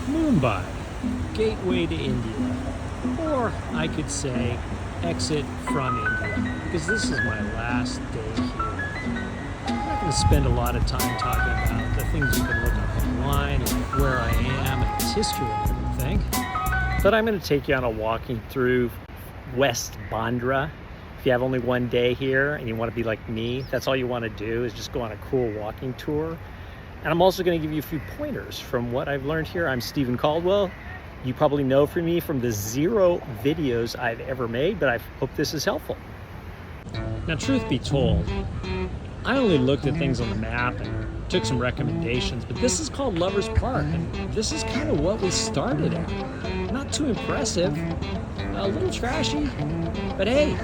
Mumbai, gateway to India, or I could say exit from India, because this is my last day here. I'm not going to spend a lot of time talking about the things you can look up online and where I am and its history and everything, but I'm going to take you on a walking through West Bandra. If you have only one day here and you want to be like me, that's all you want to do is just go on a cool walking tour. And I'm also going to give you a few pointers from what I've learned here. I'm Stephen Caldwell. You probably know from me from the 0 videos I've ever made, but I hope this is helpful. Now, truth be told, I only looked at things on the map and took some recommendations, but this is called Lovers Park, and this is kind of what we started at. Not too impressive, a little trashy, but hey,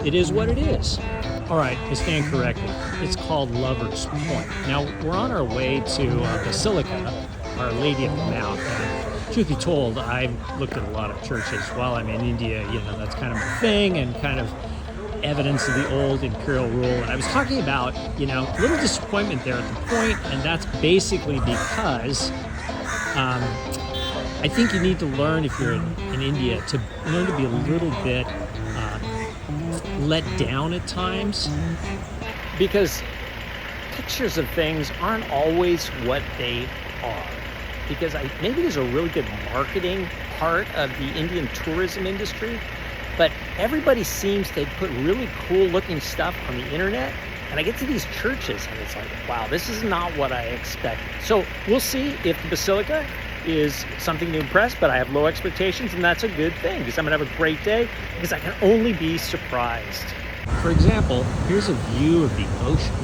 it is what it is. All right, I stand corrected. It's called Lovers Point. Now, we're on our way to Basilica, Our Lady of the Mount. And truth be told, I've looked at a lot of churches while I'm in India. You know, that's kind of my thing and kind of evidence of the old imperial rule. And I was talking about, you know, a little disappointment there at the point, and that's basically because I think you need to learn, if you're in India, to learn to be a little bit let down at times, because pictures of things aren't always what they are. Because maybe there's a really good marketing part of the Indian tourism industry, but everybody seems to put really cool looking stuff on the internet, and I get to these churches and it's like, wow, this is not what I expected. So we'll see if the Basilica is something to impress, but I have low expectations, and that's a good thing because I'm gonna have a great day, because I can only be surprised. For example, here's a view of the ocean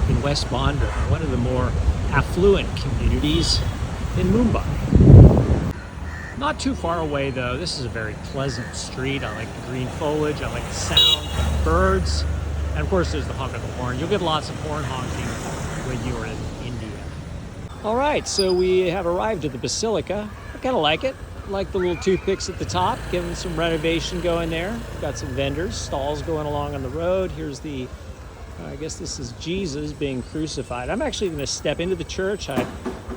in West Bandra, one of the more affluent communities in Mumbai. Not too far away though, this is a very pleasant street. I like the green foliage, I like the sound of birds, and of course there's the honk of the horn. You'll get lots of horn honking when you are in India. All right, so we have arrived at the Basilica. I kind of like it. I like the little toothpicks at the top, getting some renovation going there. Got some vendors, stalls going along on the road. Here's the, I guess this is Jesus being crucified. I'm actually going to step into the church. I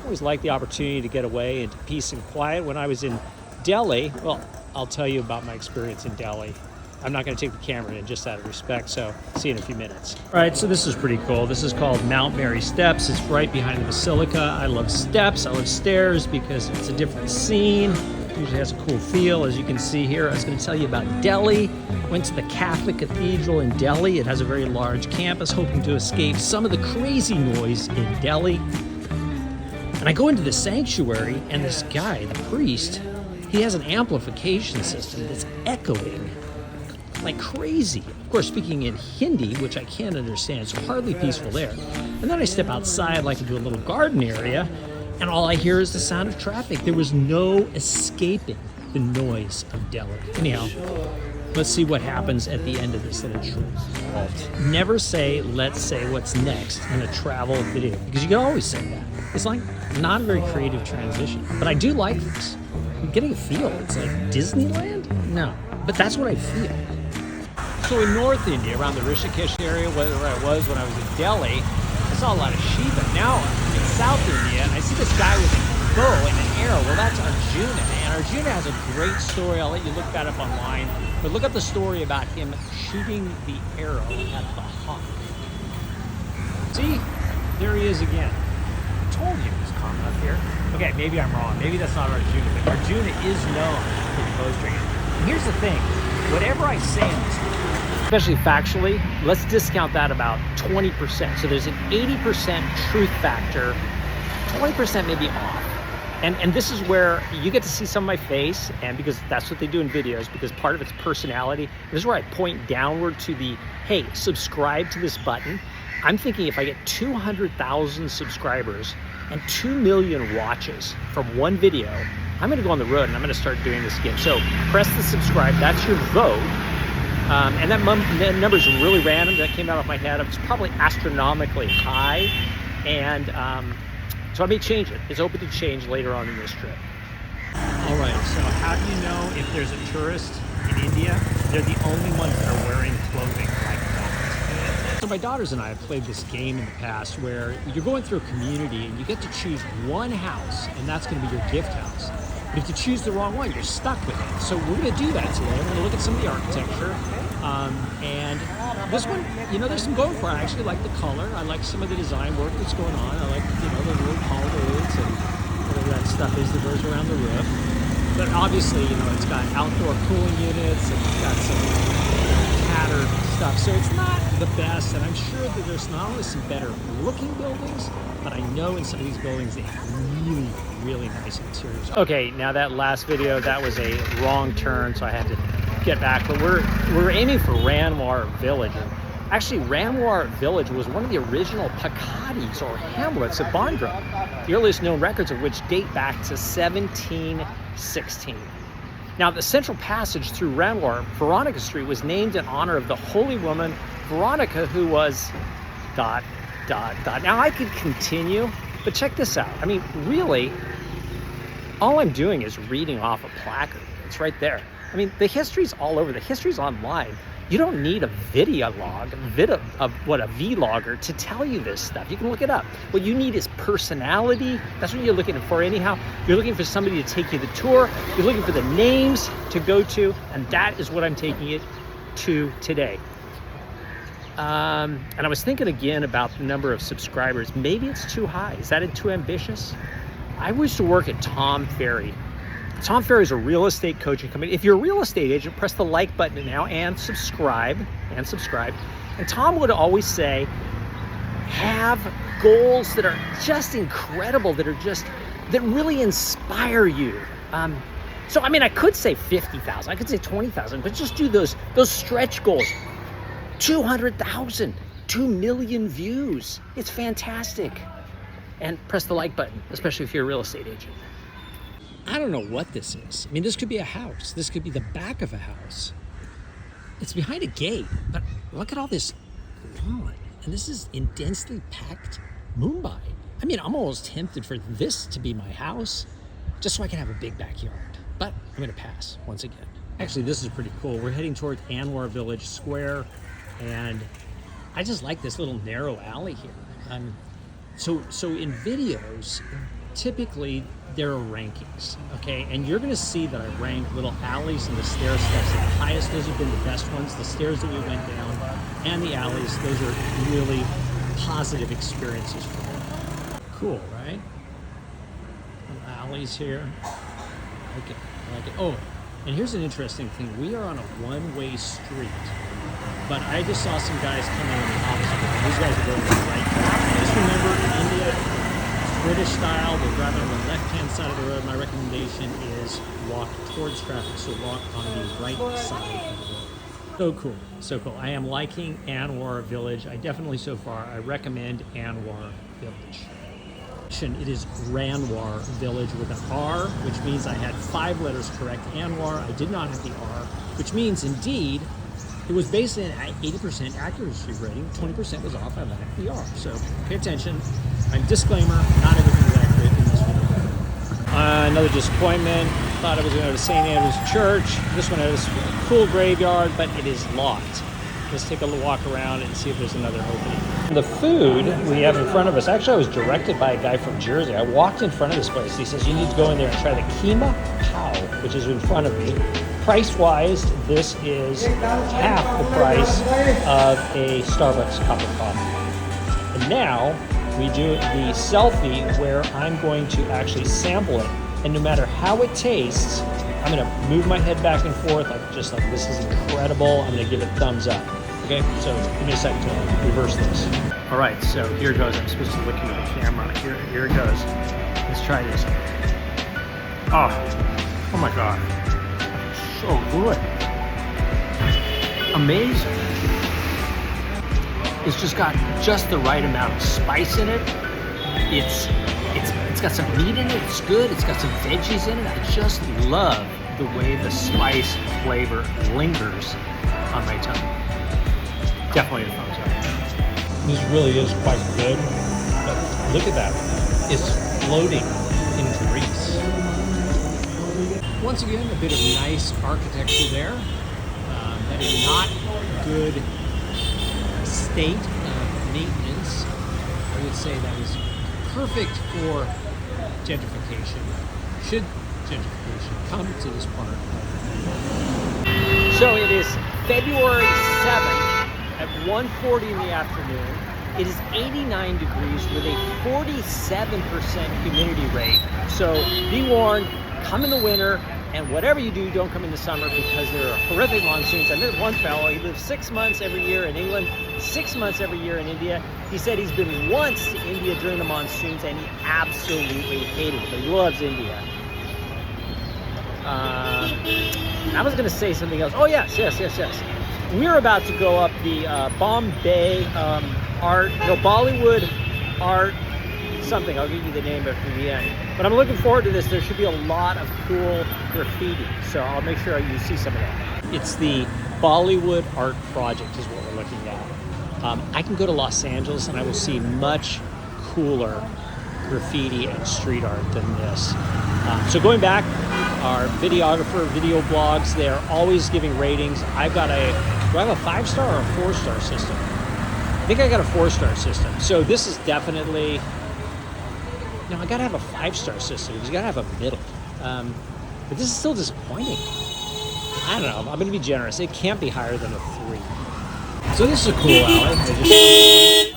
always like the opportunity to get away into peace and quiet. When I was in Delhi, well, I'll tell you about my experience in Delhi. I'm not going to take the camera in just out of respect, so see you in a few minutes. All right, so this is pretty cool. This is called Mount Mary Steps. It's right behind the Basilica. I love steps, I love stairs because it's a different scene. It usually has a cool feel, as you can see here. I was going to tell you about Delhi. Went to the Catholic Cathedral in Delhi. It has a very large campus, hoping to escape some of the crazy noise in Delhi. And I go into the sanctuary, and this guy, the priest, he has an amplification system that's echoing like crazy. Of course, speaking in Hindi, which I can't understand, so hardly peaceful there. And then I step outside, like into a little garden area, and all I hear is the sound of traffic. There was no escaping the noise of Delhi. Anyhow, let's see what happens at the end of this little trip. Never say, let's say what's next in a travel video, because you can always say that. It's like not a very creative transition, but I do like this. I'm getting a feel. It's like Disneyland? No, but that's what I feel. So in North India, around the Rishikesh area, where I was when I was in Delhi, I saw a lot of Shiva. Now in South India, I see this guy with a bow and an arrow. Well, that's Arjuna, and Arjuna has a great story. I'll let you look that up online. But look up the story about him shooting the arrow at the hawk. See? There he is again. I told you he was common up here. Okay, maybe I'm wrong. Maybe that's not Arjuna, but Arjuna is known for the bow string. And here's the thing. Whatever I say in this, especially factually, let's discount that about 20%. So there's an 80% truth factor, 20% maybe off. And this is where you get to see some of my face, and because that's what they do in videos, because part of its personality, this is where I point downward to the, hey, subscribe to this button. I'm thinking if I get 200,000 subscribers and 2 million watches from one video, I'm gonna go on the road and I'm gonna start doing this again. So press the subscribe, that's your vote. And that number is really random. That came out of my head. It's probably astronomically high. And so I may change it. It's open to change later on in this trip. All right, so how do you know if there's a tourist in India? They're the only ones that are wearing clothing like that. So my daughters and I have played this game in the past where you're going through a community and you get to choose one house, and that's going to be your gift house. But if you choose the wrong one, you're stuck with it. So we're going to do that today. We're going to look at some of the architecture. And this one, you know, there's some going for it. I actually like the color. I like some of the design work that's going on. I like, you know, the little colonnades and whatever that stuff is that goes around the roof. But obviously, you know, it's got outdoor cooling units and it's got some tattered stuff. So it's not the best. And I'm sure that there's not only some better looking buildings, but I know in some of these buildings they have really, really nice interiors. Okay, now that last video, that was a wrong turn, so I had to get back. But we're aiming for Ranwar Village. And actually, Ranwar Village was one of the original pakatis or hamlets of Bandra, the earliest known records of which date back to 1716. Now, the central passage through Ranwar, Veronica Street, was named in honor of the holy woman Veronica, who was ... Now, I could continue, but check this out. I mean, really, all I'm doing is reading off a placard. It's right there. I mean, the history's all over. The history's online. You don't need a vlogger to tell you this stuff. You can look it up. What you need is personality. That's what you're looking for anyhow. You're looking for somebody to take you the tour. You're looking for the names to go to, and that is what I'm taking it to today. And I was thinking again about the number of subscribers. Maybe it's too high. Is that too ambitious? I used to work at Tom Ferry. Tom Ferry is a real estate coaching company. If you're a real estate agent, press the like button now and subscribe. And Tom would always say, have goals that are just incredible, that really inspire you. So I mean, I could say 50,000, I could say 20,000, but just do those stretch goals. 200,000, 2 million views. It's fantastic. And press the like button, especially if you're a real estate agent. I don't know what this is. I mean, this could be a house. This could be the back of a house. It's behind a gate, but look at all this lawn. And this is in densely packed Mumbai. I mean, I'm almost tempted for this to be my house, just so I can have a big backyard. But I'm gonna pass once again. Actually, this is pretty cool. We're heading toward Anwar Village Square, and I just like this little narrow alley here. So in videos, typically there are rankings, okay? And you're gonna see that I rank little alleys and the stair steps at the highest. Those have been the best ones. The stairs that we went down and the alleys, those are really positive experiences for me. Cool, right? Some alleys here. I like it. Oh, and here's an interesting thing. We are on a one-way street, but I just saw some guys coming in the opposite way. These guys are going to the right path. Just remember, in India, British style, they're driving on the left-hand side of the road. My recommendation is walk towards traffic, so walk on the right side of the road. So cool, so cool. I am liking Anwar Village. I definitely, so far, I recommend Anwar Village. It is Ranwar Village with an R, which means I had 5 letters correct. Anwar, I did not have the R, which means, indeed, it was based on an 80% accuracy rating. 20% was off. I lacked the R. So pay attention. Disclaimer, not everything is accurate in this video. Another disappointment. Thought I was going to go to St. Andrew's Church. This one has a cool graveyard, but it is locked. Let's take a little walk around and see if there's another opening. The food we have in front of us, actually I was directed by a guy from Jersey. I walked in front of this place. He says, you need to go in there and try the keema pao, which is in front of me. Price-wise, this is half the price of a Starbucks cup of coffee. And now we do the selfie where I'm going to actually sample it. And no matter how it tastes, I'm gonna move my head back and forth. I'm just like, this is incredible. I'm gonna give it thumbs up. Okay, so give me a second to reverse this. All right, so here it goes. I'm supposed to look into the camera. Here it goes. Let's try this. Oh my God. So good. Amazing. It's just got just the right amount of spice in it. It's got some meat in it. It's good. It's got some veggies in it. I just love the way the spice flavor lingers on my tongue. Definitely a thumbs up. This really is quite good. But look at that. It's floating in grease. Once again, a bit of nice architecture there. That is not good state maintenance, I would say that is perfect for gentrification. Should gentrification come to this park? So it is February 7th at 1:40 in the afternoon. It is 89 degrees with a 47% humidity rate. So be warned, come in the winter, and whatever you do, don't come in the summer because there are horrific monsoons. I met one fellow, he lives 6 months every year in England, 6 months every year in India. He said he's been once to India during the monsoons and he absolutely hated it, but he loves India. I was going to say something else. Oh, yes. We're about to go up the Bollywood art something. I'll give you the name of it in the end. But I'm looking forward to this. There should be a lot of cool graffiti, so I'll make sure you see some of that. It's the Bollywood Art Project is what we're looking at. I can go to Los Angeles and I will see much cooler graffiti and street art than this. So going back, our videographer, video blogs, they're always giving ratings. Do I have a 5-star or a 4-star system? I think I got a 4-star system. So this is definitely, no, I gotta have a 5-star system because you gotta have a middle. But this is still disappointing. I don't know, I'm gonna be generous. It can't be higher than a 3. So this is a cool alley.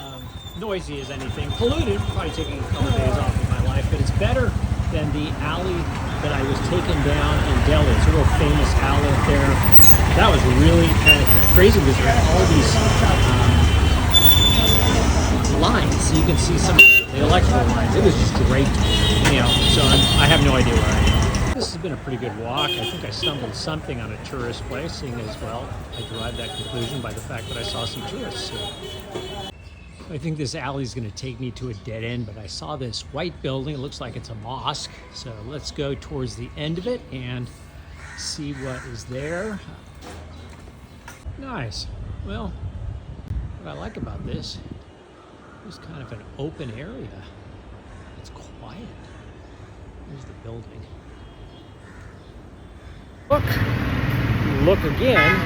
Noisy as anything. Polluted, probably taking a couple days off of my life, but it's better than the alley that I was taken down in Delhi. It's a real famous alley up there. That was really kind of crazy because there had all these lines. So you can see some of the electrical lines. It was just great, so I have no idea where I am. This has been a pretty good walk. I think I stumbled something on a tourist place, seeing as well. I derived that conclusion by the fact that I saw some tourists here. I think this alley is going to take me to a dead end, but I saw this white building. It looks like it's a mosque. So let's go towards the end of it and see what is there. Nice. Well, what I like about this is kind of an open area. It's quiet. Here's the building. Look again,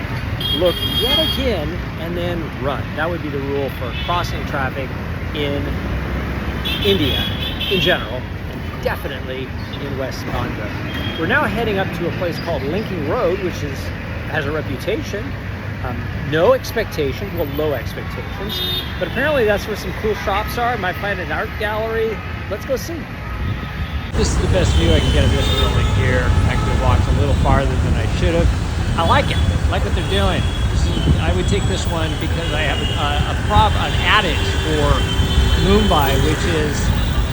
look yet again, and then run. That would be the rule for crossing traffic in India in general, and definitely in West Bandra. We're now heading up to a place called Linking Road, which has a reputation. No expectations, well, low expectations, but apparently that's where some cool shops are. Might find an art gallery. Let's go see. This is the best view I can get of this building here. I could have walked a little farther than I should have. I like it. I like what they're doing. I would take this one because I have an adage for Mumbai, which is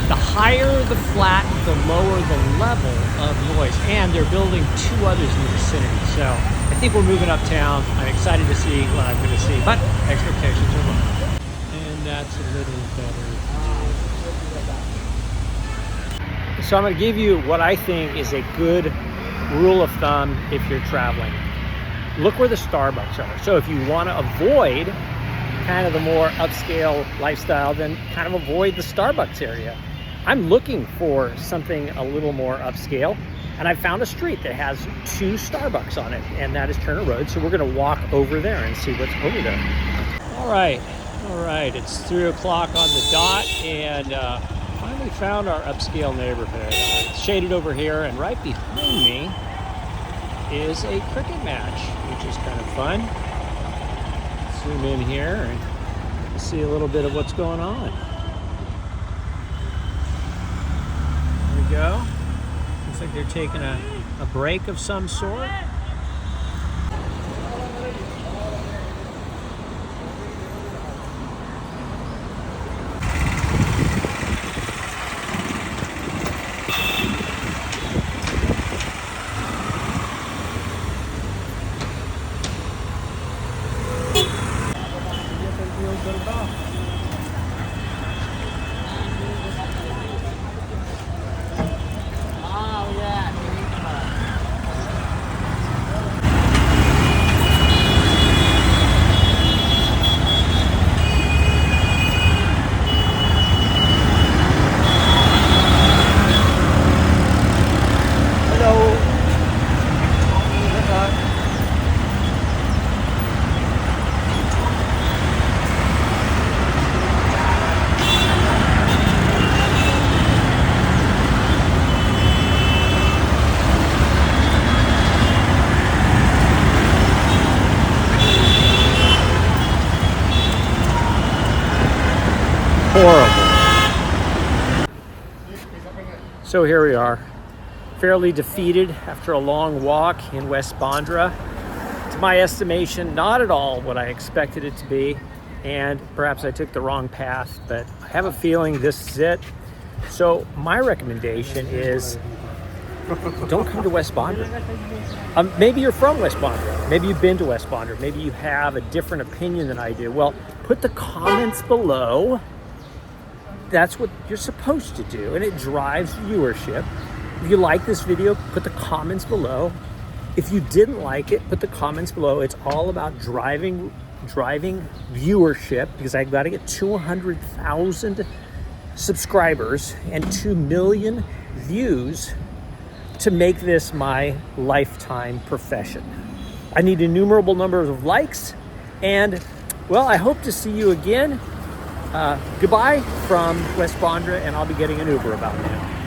the higher the flat, the lower the level of noise. And they're building 2 others in the vicinity. So I think we're moving uptown. I'm excited to see what I'm going to see, but expectations are low. And that's a little better. So I'm going to give you what I think is a good rule of thumb if you're traveling. Look where the Starbucks are. So if you want to avoid kind of the more upscale lifestyle, then kind of avoid the Starbucks area. I'm looking for something a little more upscale, and I found a street that has 2 Starbucks on it, and that is Turner Road. So we're going to walk over there and see what's over there. All right. It's 3 o'clock on the dot, and finally found our upscale neighborhood. It's shaded over here, and right behind me is a cricket match, which is kind of fun. Zoom in here and see a little bit of what's going on. There we go. Looks like they're taking a break of some sort. So here we are, fairly defeated after a long walk in West Bandra. To my estimation, not at all what I expected it to be, and perhaps I took the wrong path, but I have a feeling this is it. So my recommendation is don't come to West Bandra. Maybe you're from West Bandra. Maybe you've been to West Bandra. Maybe you have a different opinion than I do. Well, put the comments below. That's what you're supposed to do, and it drives viewership. If you like this video, put the comments below. If you didn't like it, put the comments below. It's all about driving viewership, because I've got to get 200,000 subscribers and 2 million views to make this my lifetime profession. I need innumerable numbers of likes, and well, I hope to see you again. Goodbye from West Bandra, and I'll be getting an Uber about now.